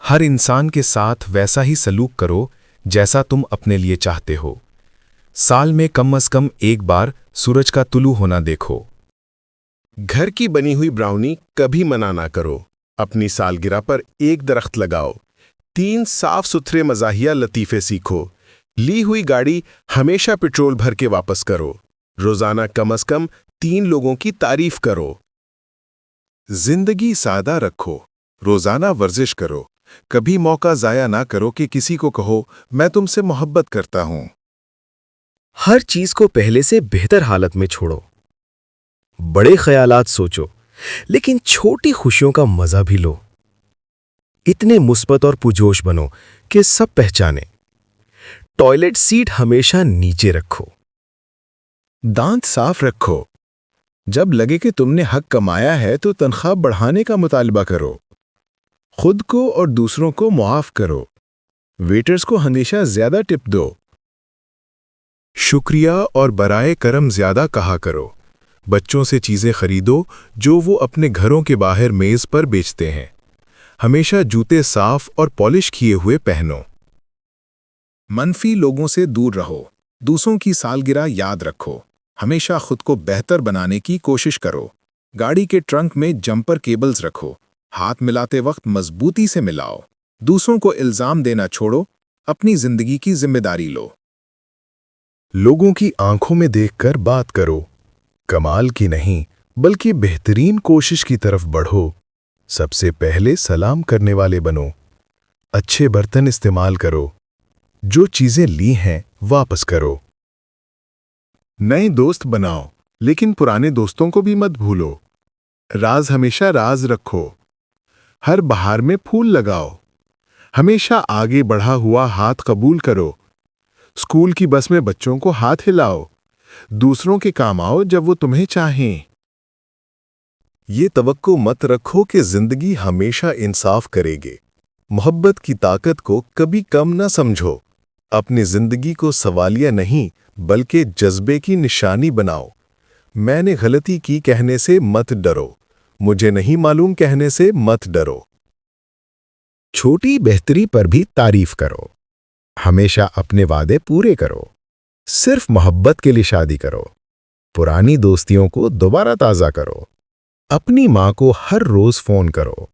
हर इंसान के साथ वैसा ही सलूक करो जैसा तुम अपने लिए चाहते हो। साल में कम से कम एक बार सूरज का तुलू होना देखो। घर की बनी हुई ब्राउनी कभी मना ना करो। अपनी सालगिरह पर एक दरख्त लगाओ। 3 साफ सुथरे मज़ाहिया लतीफ़े सीखो। ली हुई गाड़ी हमेशा पेट्रोल भर के वापस करो। रोज़ाना कम से कम 3 लोगों की तारीफ करो। जिंदगी सादा रखो। रोज़ाना वर्जिश करो। कभी मौका ज़ाया ना करो कि किसी को कहो मैं तुमसे मोहब्बत करता हूं। हर चीज को पहले से बेहतर हालत में छोड़ो। बड़े ख्यालात सोचो, लेकिन छोटी खुशियों का मजा भी लो। इतने मुस्बत और पुरजोश बनो कि सब पहचाने। टॉयलेट सीट हमेशा नीचे रखो। दांत साफ रखो। जब लगे कि तुमने हक कमाया है तो तनख्वाह बढ़ाने का मुतालबा करो। खुद को और दूसरों को मुआफ करो। वेटर्स को हमेशा ज्यादा टिप दो। शुक्रिया और बराए करम ज्यादा कहा करो। बच्चों से चीजें खरीदो जो वो अपने घरों के बाहर मेज पर बेचते हैं। हमेशा जूते साफ और पॉलिश किए हुए पहनो। मनफी लोगों से दूर रहो। दूसरों की सालगिरह याद रखो। हमेशा खुद को बेहतर बनाने की कोशिश करो। गाड़ी के ट्रंक में जंपर केबल्स रखो। हाथ मिलाते वक्त मजबूती से मिलाओ। दूसरों को इल्जाम देना छोड़ो। अपनी जिंदगी की जिम्मेदारी लो। लोगों की आंखों में देखकर बात करो। कमाल की नहीं बल्कि बेहतरीन कोशिश की तरफ बढ़ो। सबसे पहले सलाम करने वाले बनो। अच्छे बर्तन इस्तेमाल करो। जो चीजें ली हैं वापस करो। नए दोस्त बनाओ, लेकिन पुराने दोस्तों को भी मत भूलो। राज हमेशा राज रखो। हर बहार में फूल लगाओ। हमेशा आगे बढ़ा हुआ हाथ कबूल करो। स्कूल की बस में बच्चों को हाथ हिलाओ। दूसरों के काम आओ जब वो तुम्हें चाहें। ये तवक्को मत रखो कि जिंदगी हमेशा इंसाफ करेगी। मोहब्बत की ताकत को कभी कम न समझो। अपनी जिंदगी को सवालिया नहीं बल्कि जज्बे की निशानी बनाओ। मैंने गलती की कहने से मत डरो। मुझे नहीं मालूम कहने से मत डरो। छोटी बेहतरी पर भी तारीफ करो। हमेशा अपने वादे पूरे करो। सिर्फ मोहब्बत के लिए शादी करो। पुरानी दोस्तियों को दोबारा ताज़ा करो। अपनी माँ को हर रोज फोन करो।